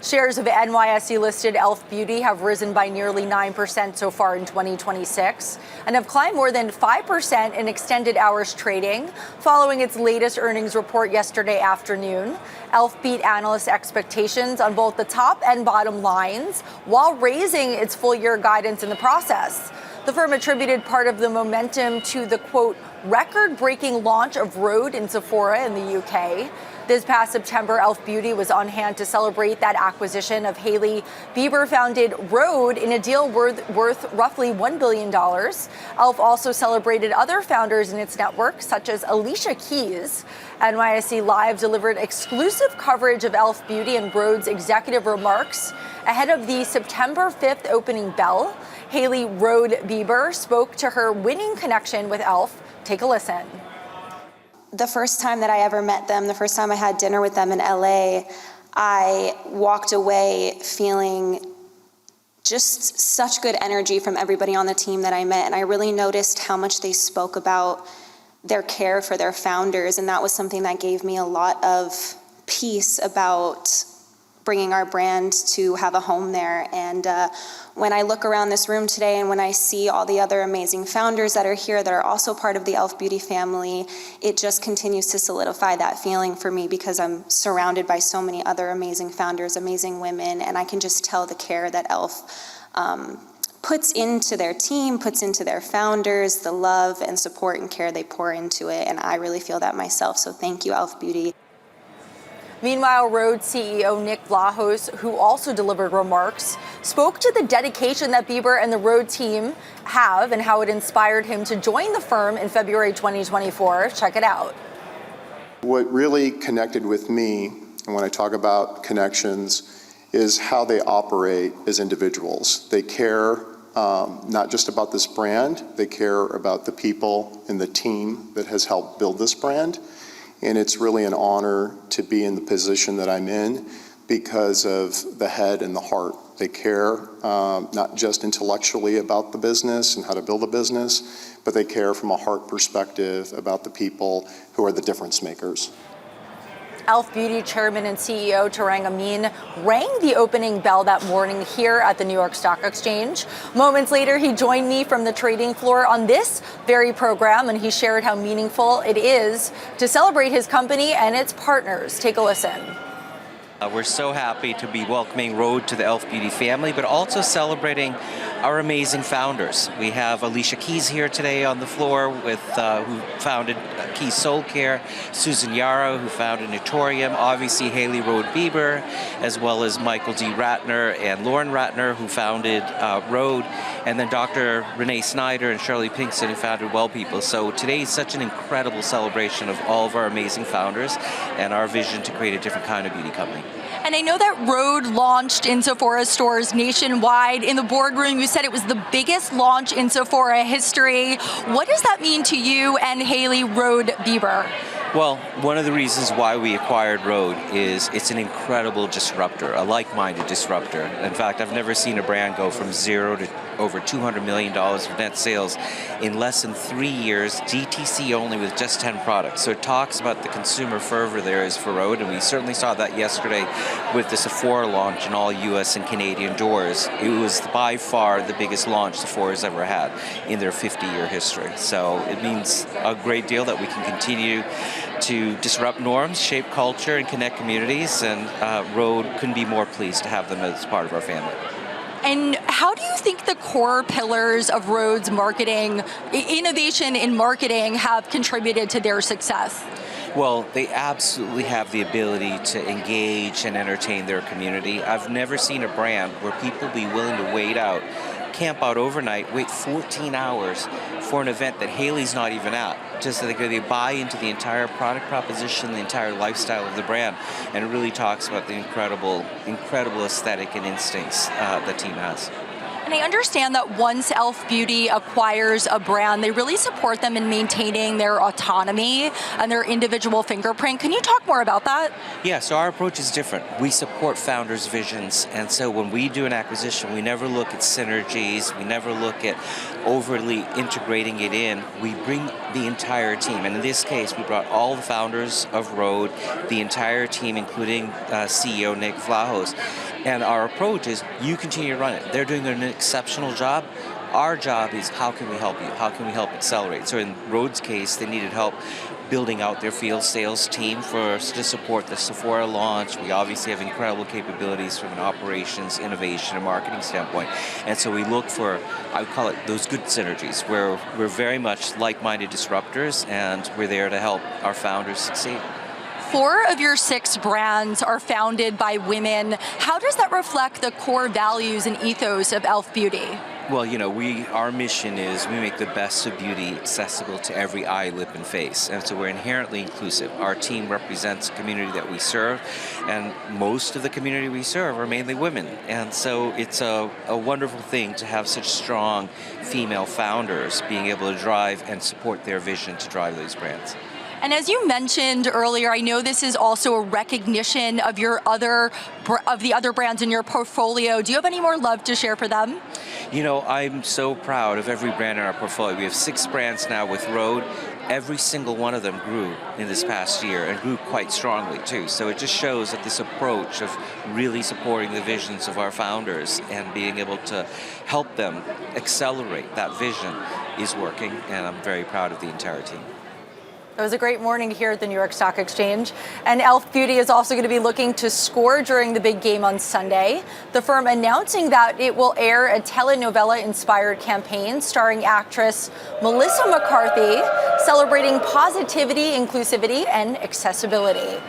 Shares of NYSE-listed e.l.f. Beauty have risen by nearly 9% so far in 2026 and have climbed more than 5% in extended hours trading following its latest earnings report yesterday afternoon. e.l.f. beat analyst expectations on both the top and bottom lines while raising its full-year guidance in the process. The firm attributed part of the momentum to the, quote, record-breaking launch of Rhode in Sephora in the UK. This past September, e.l.f. Beauty was on hand to celebrate that acquisition of Hailey Bieber-founded Rhode in a deal worth roughly $1 billion. e.l.f. also celebrated other founders in its network, such as Alicia Keys. NYSE Live delivered exclusive coverage of e.l.f. Beauty and Rhode's executive remarks ahead of the September 5th opening bell. Hailey Rhode Bieber spoke to her winning connection with e.l.f. Take a listen. The first time that I ever met them, the first time I had dinner with them in LA, I walked away feeling just such good energy from everybody on the team that I met. And I really noticed how much they spoke about their care for their founders. And that was something that gave me a lot of peace about bringing our brand to have a home there. And when I look around this room today and when I see all the other amazing founders that are here that are also part of the e.l.f. Beauty family, it just continues to solidify that feeling for me because I'm surrounded by so many other amazing founders, amazing women, and I can just tell the care that e.l.f. Puts into their team, puts into their founders, the love and support and care they pour into it, and I really feel that myself, so thank you, e.l.f. Beauty. Meanwhile, Rhode CEO Nick Vlahos, who also delivered remarks, spoke to the dedication that Bieber and the Rhode team have and how it inspired him to join the firm in February 2024. Check it out. What really connected with me, and when I talk about connections, is how they operate as individuals. They care not just about this brand, they care about the people and the team that has helped build this brand. And it's really an honor to be in the position that I'm in because of the head and the heart. They care not just intellectually about the business and how to build a business, but they care from a heart perspective about the people who are the difference makers. e.l.f. Beauty Chairman and CEO Tarang Amin rang the opening bell that morning here at the New York Stock Exchange. Moments later, he joined me from the trading floor on this very program, and he shared how meaningful it is to celebrate his company and its partners. Take a listen. We're so happy to be welcoming Rhode to the e.l.f. Beauty family, but also celebrating our amazing founders. We have Alicia Keys here today on the floor with who founded Keys Soul Care, Susan Yara, who founded Naturium, obviously Hailey Rhode Bieber, as well as Michael D. Ratner and Lauren Ratner, who founded Rhode, and then Dr. Renee Snyder and Shirley Pinkston, who founded Well People. So today is such an incredible celebration of all of our amazing founders and our vision to create a different kind of beauty company. And I know that Rhode launched in Sephora stores nationwide. In the boardroom, you said it was the biggest launch in Sephora history. What does that mean to you and Hailey Rhode Bieber? Well, one of the reasons why we acquired Rhode is it's an incredible disruptor, a like-minded disruptor. In fact, I've never seen a brand go from zero to over $200 million of net sales in less than 3 years, DTC only with just 10 products. So it talks about the consumer fervor there is for Rhode, and we certainly saw that yesterday with the Sephora launch in all US and Canadian doors. It was by far the biggest launch Sephora's ever had in their 50-year history. So it means a great deal that we can continue to disrupt norms, shape culture, and connect communities, and Rhode couldn't be more pleased to have them as part of our family. And how do you think the core pillars of Rhode's marketing, innovation in marketing, have contributed to their success? Well, they absolutely have the ability to engage and entertain their community. I've never seen a brand where people be willing to wait out, camp out overnight, wait 14 hours for an event that Hailey's not even at, just so they buy into the entire product proposition, the entire lifestyle of the brand, and it really talks about the incredible aesthetic and instincts the team has. And I understand that once e.l.f. Beauty acquires a brand, they really support them in maintaining their autonomy and their individual fingerprint. Can you talk more about that? Yeah, so our approach is different. We support founders' visions, and so when we do an acquisition, we never look at synergies, we never look at overly integrating it in. We bring the entire team, and in this case, we brought all the founders of Rhode, the entire team, including CEO Nick Vlahos. And our approach is, you continue to run it. They're doing an exceptional job. Our job is, how can we help you? How can we help accelerate? So in Rhode's case, they needed help building out their field sales team to support the Sephora launch. We obviously have incredible capabilities from an operations, innovation, and marketing standpoint. And so we look for, I would call it those good synergies, where we're very much like-minded disruptors, and we're there to help our founders succeed. 4 of your 6 brands are founded by women. How does that reflect the core values and ethos of e.l.f. Beauty? Well, you know, our mission is we make the best of beauty accessible to every eye, lip, and face. And so we're inherently inclusive. Our team represents the community that we serve, and most of the community we serve are mainly women. And so it's a wonderful thing to have such strong female founders being able to drive and support their vision to drive these brands. And as you mentioned earlier, I know this is also a recognition of the other brands in your portfolio. Do you have any more love to share for them? You know, I'm so proud of every brand in our portfolio. We have 6 brands now with Rhode. Every single one of them grew in this past year, and grew quite strongly too. So it just shows that this approach of really supporting the visions of our founders and being able to help them accelerate that vision is working, and I'm very proud of the entire team. It was a great morning here at the New York Stock Exchange. And e.l.f. Beauty is also going to be looking to score during the big game on Sunday. The firm announcing that it will air a telenovela-inspired campaign starring actress Melissa McCarthy, celebrating positivity, inclusivity, and accessibility.